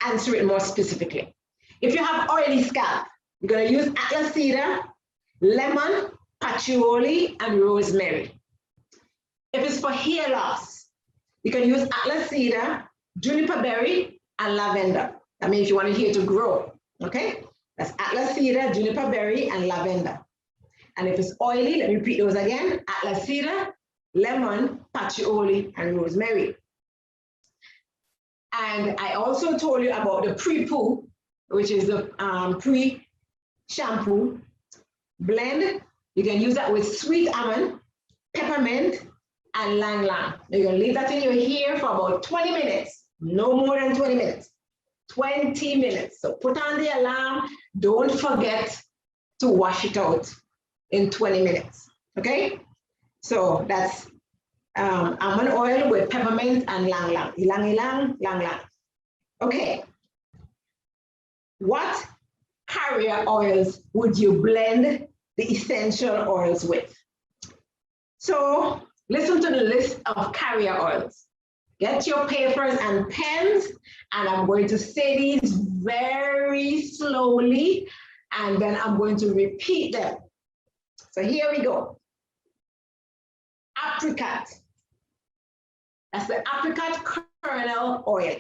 answer it more specifically. If you have oily scalp, you're going to use atlas cedar, lemon, patchouli, and rosemary. If it's for hair loss, you can use atlas cedar, juniper berry, and lavender. I mean, if you want your hair to grow, okay? That's atlas cedar, juniper berry, and lavender. And if it's oily, let me repeat those again: atlas cedar, lemon, patchouli, and rosemary. And I also told you about the Pre-Poo, which is the pre-shampoo blend. You can use that with sweet almond, peppermint, and lang lang. You're gonna leave that in your hair for about 20 minutes, no more than 20 minutes. 20 minutes. So put on the alarm. Don't forget to wash it out in 20 minutes. Okay? So that's almond oil with peppermint and lang lang. Ilang ilang, lang lang. Okay. What carrier oils would you blend the essential oils with? So listen to the list of carrier oils. Get your papers and pens, and I'm going to say these very slowly, and then I'm going to repeat them. So here we go. Apricot. That's the apricot kernel oil.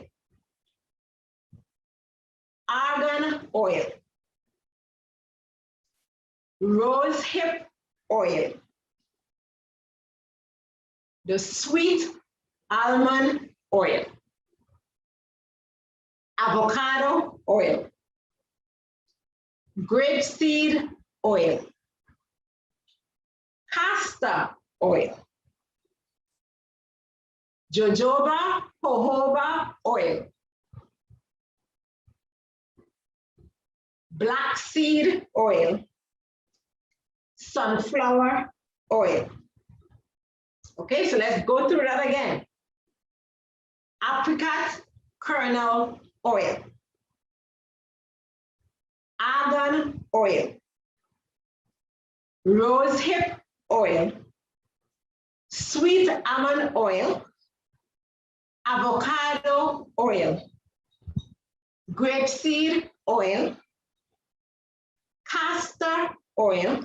Argan oil. Rosehip oil. The sweet almond oil. Avocado oil. Grapeseed oil. Castor oil. Jojoba jojoba oil. Black seed oil. Sunflower oil. Okay, so let's go through that again. Apricot kernel oil. Argan oil. Rosehip oil. Sweet almond oil. Avocado oil. Grapeseed oil. Castor oil.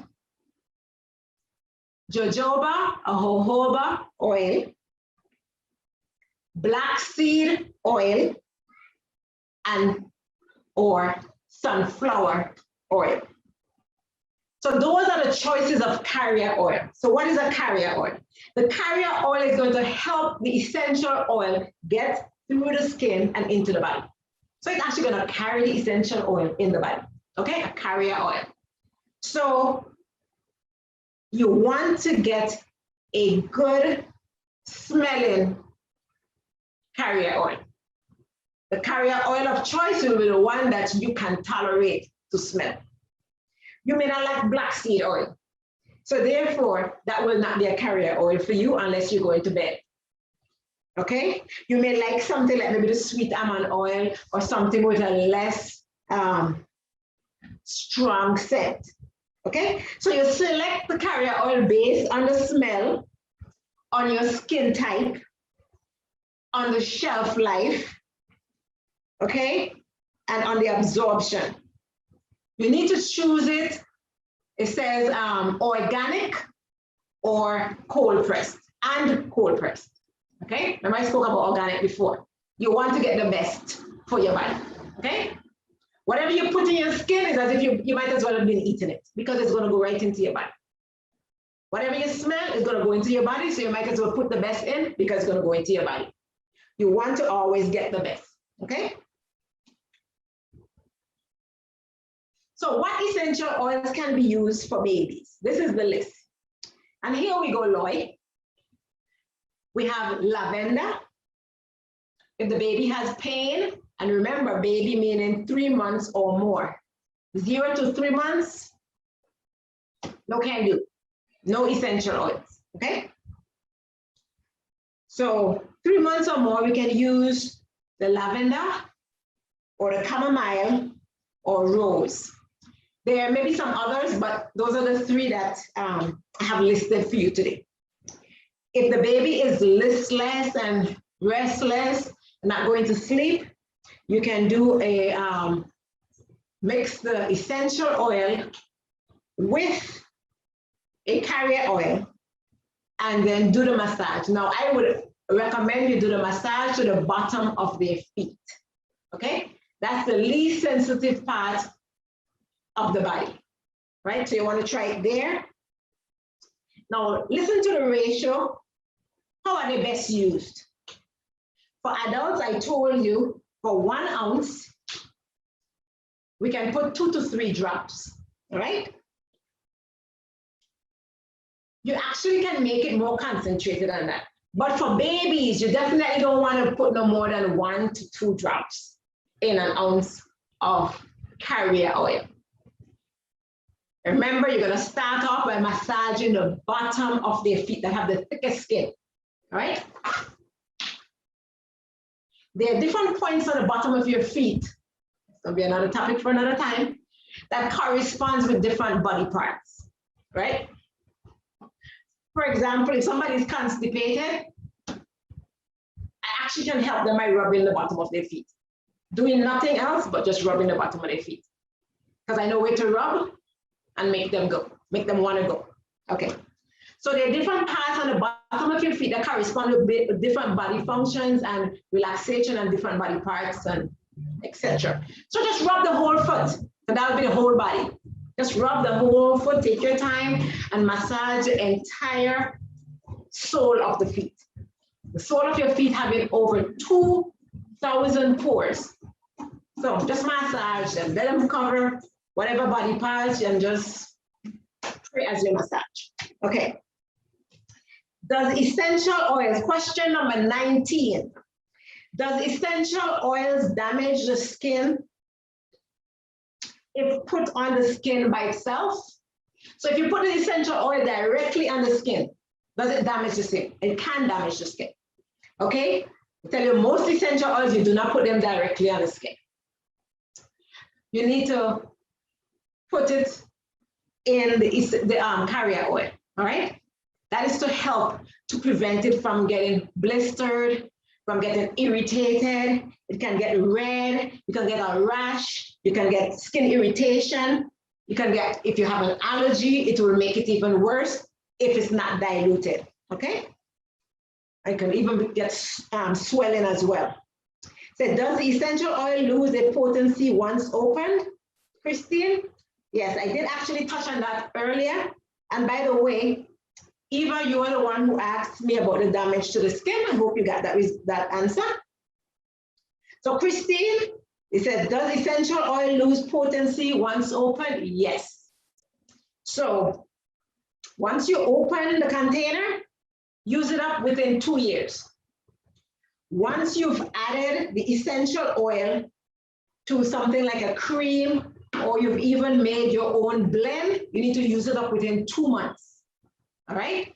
Jojoba jojoba oil. Black seed oil, and or sunflower oil. So those are the choices of carrier oil. So what is a carrier oil? The carrier oil is going to help the essential oil get through the skin and into the body. So it's actually going to carry the essential oil in the body. Okay, a carrier oil. So you want to get a good smelling carrier oil. The carrier oil of choice will be the one that you can tolerate to smell. You may not like black seed oil. So therefore, that will not be a carrier oil for you unless you go into bed. Okay? You may like something like maybe the sweet almond oil or something with a less strong scent. Okay? So you select the carrier oil based on the smell, on your skin type, on the shelf life, okay? And on the absorption. You need to choose it. It says organic or cold pressed and cold pressed. Okay, remember I spoke about organic before. You want to get the best for your body. Okay, whatever you put in your skin is as if you might as well have been eating it because it's going to go right into your body. Whatever you smell is going to go into your body, so you might as well put the best in because it's going to go into your body. You want to always get the best. Okay. So what essential oils can be used for babies? This is the list. And here we go, Lloyd. We have lavender. If the baby has pain, and remember, baby meaning 3 months or more. 0 to 3 months, no can do. No essential oils, okay? So 3 months or more, we can use the lavender or the chamomile or rose. There may be some others, but those are the 3 that I have listed for you today. If the baby is listless and restless, not going to sleep, you can do a mix the essential oil with a carrier oil and then do the massage. Now, I would recommend you do the massage to the bottom of their feet, okay? That's the least sensitive part of the body, right? So you want to try it there. Now, listen to the ratio. How are they best used? For adults, I told you, for 1 ounce, we can put 2 to 3 drops, all right? You actually can make it more concentrated than that. But for babies, you definitely don't want to put no more than 1 to 2 drops in an ounce of carrier oil. Remember, you're going to start off by massaging the bottom of their feet that have the thickest skin, all right? There are different points on the bottom of your feet. It's going to be another topic for another time. That corresponds with different body parts, right? For example, if somebody is constipated, I actually can help them by rubbing the bottom of their feet. Doing nothing else but just rubbing the bottom of their feet. Because I know where to rub and make them go, make them want to go. Okay. So there are different parts on the bottom of your feet that correspond with different body functions and relaxation and different body parts and etc. So just rub the whole foot, and that will be the whole body. Just rub the whole foot, take your time and massage the entire sole of the feet. The sole of your feet having over 2,000 pores. So just massage them, let them cover whatever body parts and just pray as you massage. Okay. Does essential oils, question number 19. Does essential oils damage the skin if put on the skin by itself? So if you put an essential oil directly on the skin, does it damage the skin? It can damage the skin, okay? I tell you, most essential oils, you do not put them directly on the skin. You need to put it in the carrier oil, all right? That is to help to prevent it from getting blistered, from getting irritated. It can get red, you can get a rash, you can get skin irritation, you can get, if you have an allergy, it will make it even worse if it's not diluted, okay? It can even get swelling as well. So does the essential oil lose its potency once opened, Christine? Yes, I did actually touch on that earlier. And by the way, Eva, you are the one who asked me about the damage to the skin. I hope you got that answer. So Christine, it says, does essential oil lose potency once opened? Yes. So once you open the container, use it up within 2 years. once you've added the essential oil to something like a cream, or you've even made your own blend, you need to use it up within 2 months, all right?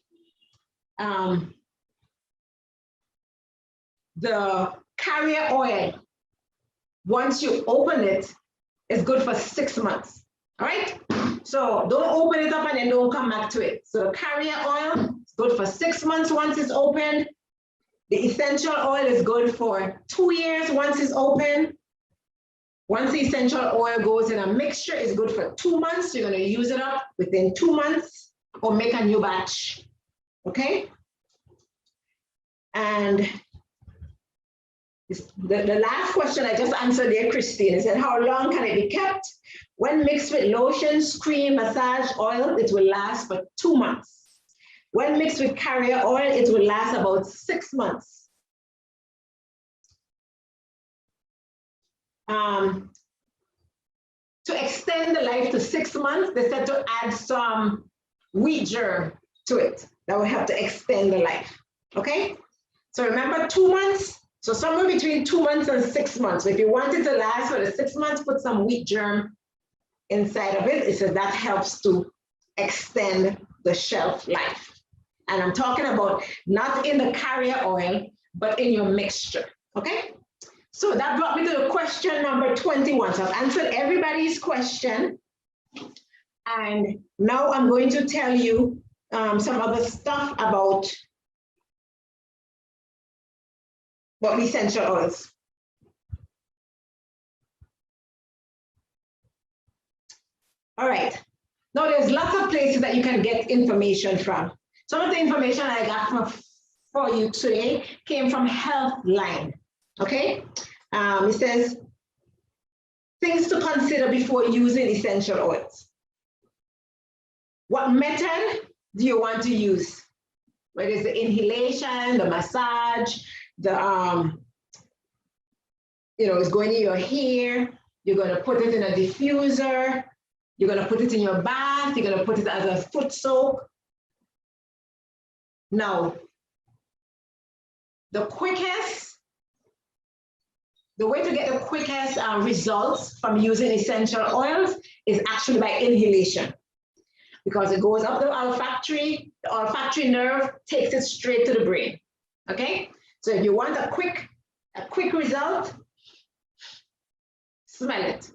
The carrier oil, once you open it, it's good for 6 months, all right? So don't open it up and then don't come back to it. So the carrier oil is good for 6 months once it's opened. The essential oil is good for 2 years once it's open. Once the essential oil goes in a mixture, it's good for 2 months. You're going to use it up within 2 months or make a new batch, okay? And the last question I just answered there, Christine, it said, how long can it be kept? When mixed with lotion, cream, massage oil, it will last for 2 months. When mixed with carrier oil, it will last about 6 months. To extend the life to 6 months, they said to add some wheat germ to it. That will help to extend the life, okay? So remember 2 months, so somewhere between 2 months and 6 months. If you want it to last for the 6 months, put some wheat germ inside of it. It says that helps to extend the shelf life. And I'm talking about not in the carrier oil, but in your mixture, okay? So that brought me to the question number 21. So I've answered everybody's question. And now I'm going to tell you some other stuff about essential oils. All right. Now there's lots of places that you can get information from. Some of the information I got for you today came from Healthline. Okay, it says things to consider before using essential oils. What method do you want to use? Whether it's the inhalation, the massage, the it's going in your hair. You're going to put it in a diffuser. You're going to put it in your bath. You're going to put it as a foot soak. Now, the way to get the quickest results from using essential oils is actually by inhalation, because it goes up the olfactory nerve takes it straight to the brain, okay? So if you want a quick result, smell it.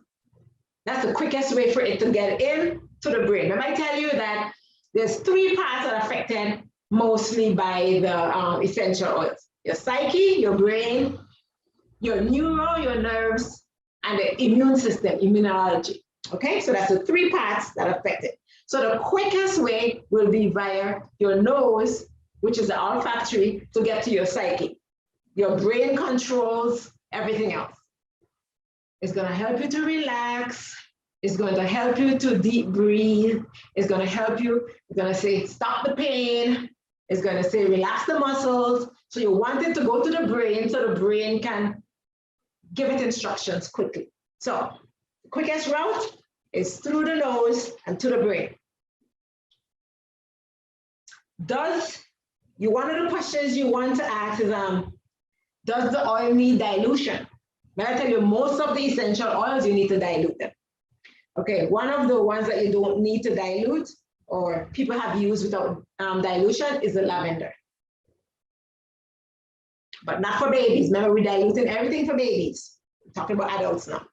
That's the quickest way for it to get in to the brain. Remember I tell you that there's 3 parts that are affected mostly by the essential oils: your psyche, your brain, your neuro, your nerves, and the immune system, immunology. Okay, so that's the 3 parts that affect it. So the quickest way will be via your nose, which is the olfactory, to get to your psyche. Your brain controls everything else. It's going to help you to relax. It's going to help you to deep breathe. It's going to help you. It's going to say, stop the pain. It's going to say, relax the muscles. So you want it to go to the brain so the brain can give it instructions quickly. So the quickest route is through the nose and to the brain. One of the questions you want to ask is, does the oil need dilution? May I tell you, most of the essential oils, you need to dilute them. Okay, one of the ones that you don't need to dilute, or people have used without dilution, is the lavender. But not for babies. Remember, we're diluting everything for babies. We're talking about adults now.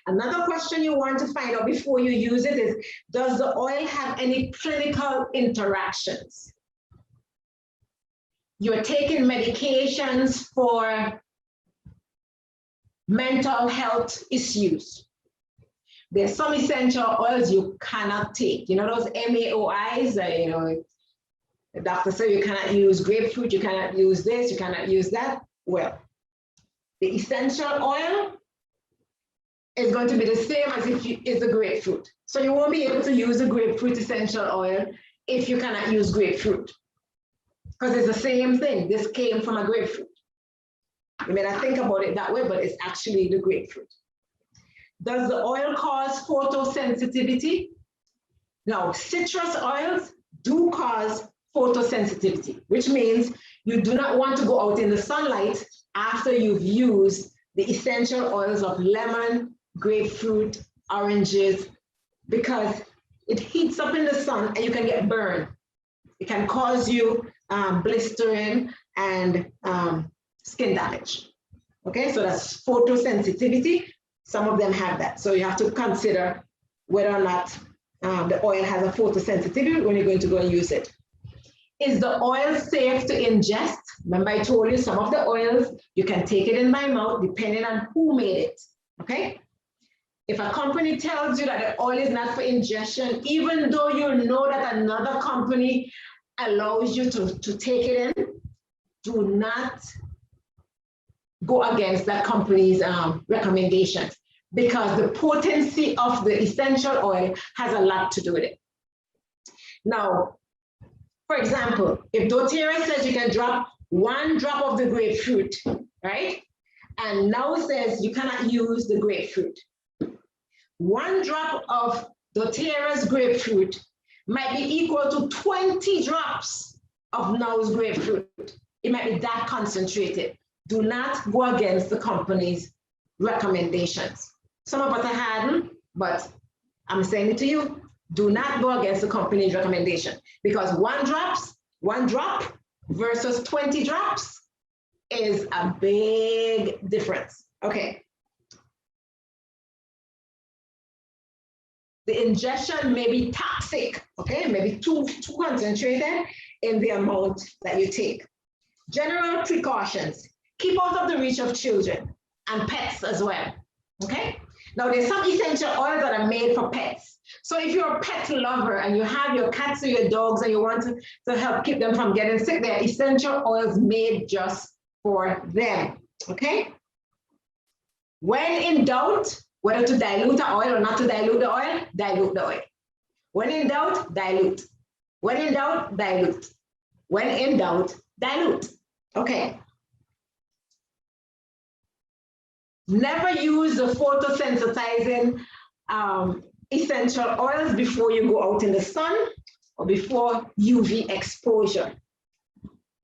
Another question you want to find out before you use it is, does the oil have any clinical interactions? You're taking medications for mental health issues. There's some essential oils you cannot take. You know those MAOIs, the doctor said you cannot use grapefruit, you cannot use this, you cannot use that. Well, the essential oil is going to be the same as if it's a grapefruit. So you won't be able to use a grapefruit essential oil if you cannot use grapefruit, because it's the same thing. This came from a grapefruit. You may not think about it that way, but it's actually the grapefruit. Does the oil cause photosensitivity? Now, citrus oils do cause photosensitivity, which means you do not want to go out in the sunlight after you've used the essential oils of lemon, grapefruit, oranges, because it heats up in the sun and you can get burned. It can cause you blistering and skin damage. Okay, so that's photosensitivity. Some of them have that. So you have to consider whether or not the oil has a photosensitivity when you're going to go and use it. Is the oil safe to ingest? Remember I told you some of the oils, you can take it in my mouth depending on who made it, okay? If a company tells you that the oil is not for ingestion, even though you know that another company allows you to take it in, do not go against that company's recommendations, because the potency of the essential oil has a lot to do with it. Now, for example, if Doterra says you can drop 1 drop of the grapefruit, right? And now says you cannot use the grapefruit. 1 drop of Doterra's grapefruit might be equal to 20 drops of Now's grapefruit. It might be that concentrated. Do not go against the company's recommendations. Some of us are hardened, but I'm saying it to you, do not go against the company's recommendation, because 1 drop versus 20 drops is a big difference. Okay. The ingestion may be toxic, okay, maybe too concentrated in the amount that you take. General precautions: keep out of the reach of children and pets as well, okay? Now there's some essential oils that are made for pets. So if you're a pet lover and you have your cats or your dogs and you want to help keep them from getting sick, there are essential oils made just for them, okay? When in doubt, whether to dilute the oil or not to dilute the oil. When in doubt, dilute. When in doubt, dilute. When in doubt, dilute. Okay. Never use the photosensitizing essential oils before you go out in the sun or before UV exposure.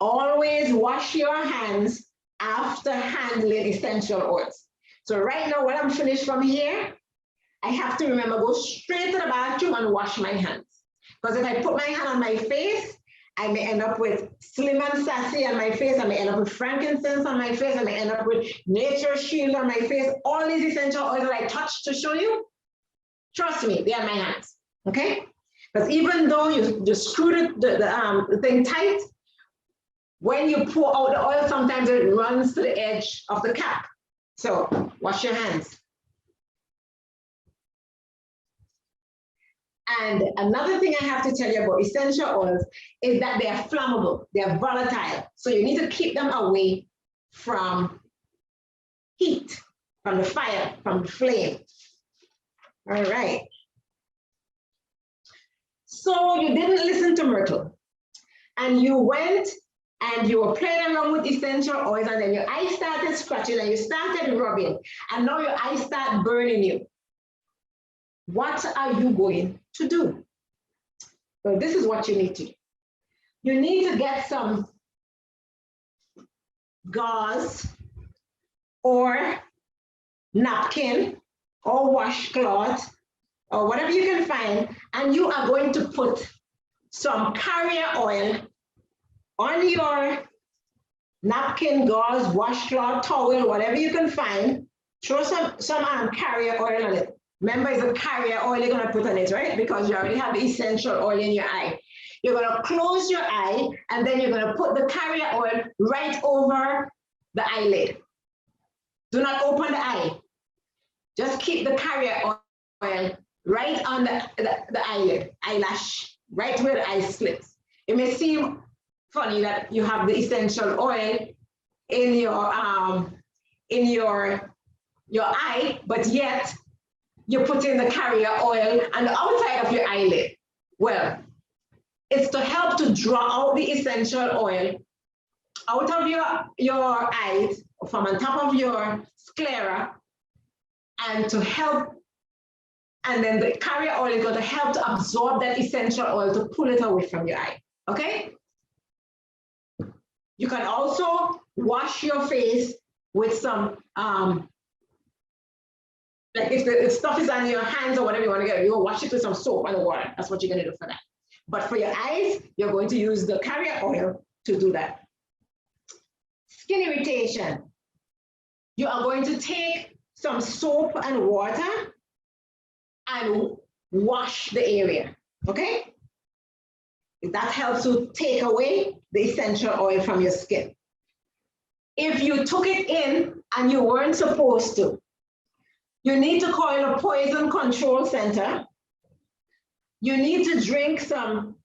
Always wash your hands after handling essential oils. So right now, when I'm finished from here, I have to remember, go straight to the bathroom and wash my hands. Because if I put my hand on my face, I may end up with Slim and Sassy on my face. I may end up with frankincense on my face. I may end up with Nature Shield on my face. All these essential oils that I touched to show you, trust me, they are my hands, okay? Because even though you screw the thing tight, when you pour out the oil, sometimes it runs to the edge of the cap. So wash your hands. And another thing I have to tell you about essential oils is that they are flammable, they are volatile. So you need to keep them away from heat, from the fire, from the flame. All right. So you didn't listen to Myrtle and you went and you were playing around with essential oils, and then your eyes started scratching and you started rubbing, and now your eyes start burning you. What are you going to do? Well, this is what you need to do. You need to get some gauze or napkin or washcloth or whatever you can find, and you are going to put some carrier oil on your napkin, gauze, washcloth, towel, whatever you can find. Throw some carrier oil on it. Remember, it's a carrier oil you're going to put on it, right? Because you already have the essential oil in your eye. You're going to close your eye, and then you're going to put the carrier oil right over the eyelid. Do not open the eye. Just keep the carrier oil right on the eyelid, eyelash, right where the eye splits. It may seem funny that you have the essential oil in your eye, but yet you're putting the carrier oil on the outside of your eyelid. Well, it's to help to draw out the essential oil out of your eyes, from on top of your sclera, and to help, and then the carrier oil is going to help to absorb that essential oil to pull it away from your eye. okay? You can also wash your face with some, like if the stuff is on your hands or whatever you want to get, you will wash it with some soap and water. That's what you're going to do for that. But for your eyes, you're going to use the carrier oil to do that. Skin irritation. You are going to take some soap and water and wash the area, okay? That helps to take away the essential oil from your skin. If you took it in and you weren't supposed to, you need to call a poison control center. You need to drink some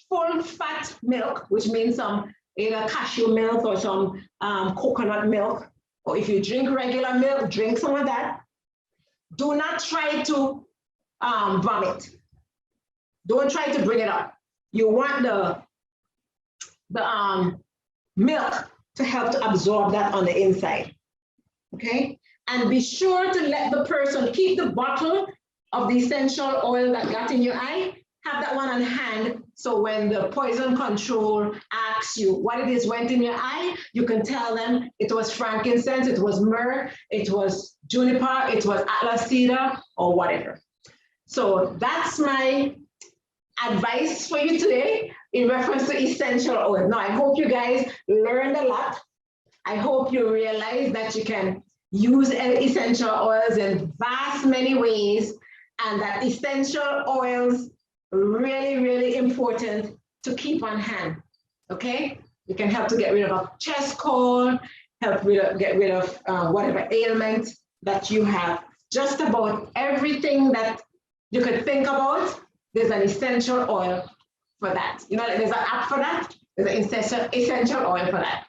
full fat milk, which means some either cashew milk or some coconut milk. Or if you drink regular milk, drink some of that. Do not try to vomit. Don't try to bring it up. You want the milk to help to absorb that on the inside, okay? And be sure to let the person keep the bottle of the essential oil that got in your eye, have that one on hand, so when the poison control asks you what it is went in your eye, you can tell them it was frankincense, it was myrrh, it was juniper, it was atlas cedar, or whatever. So that's my advice for you today in reference to essential oil. Now, I hope you guys learned a lot. I hope you realize that you can use essential oils in vast many ways, and that essential oils really, really important to keep on hand, okay? It can help to get rid of a chest cold, help get rid of whatever ailment that you have. Just about everything that you could think about, there's an essential oil for that. You know, there's an app for that, there's an essential oil for that.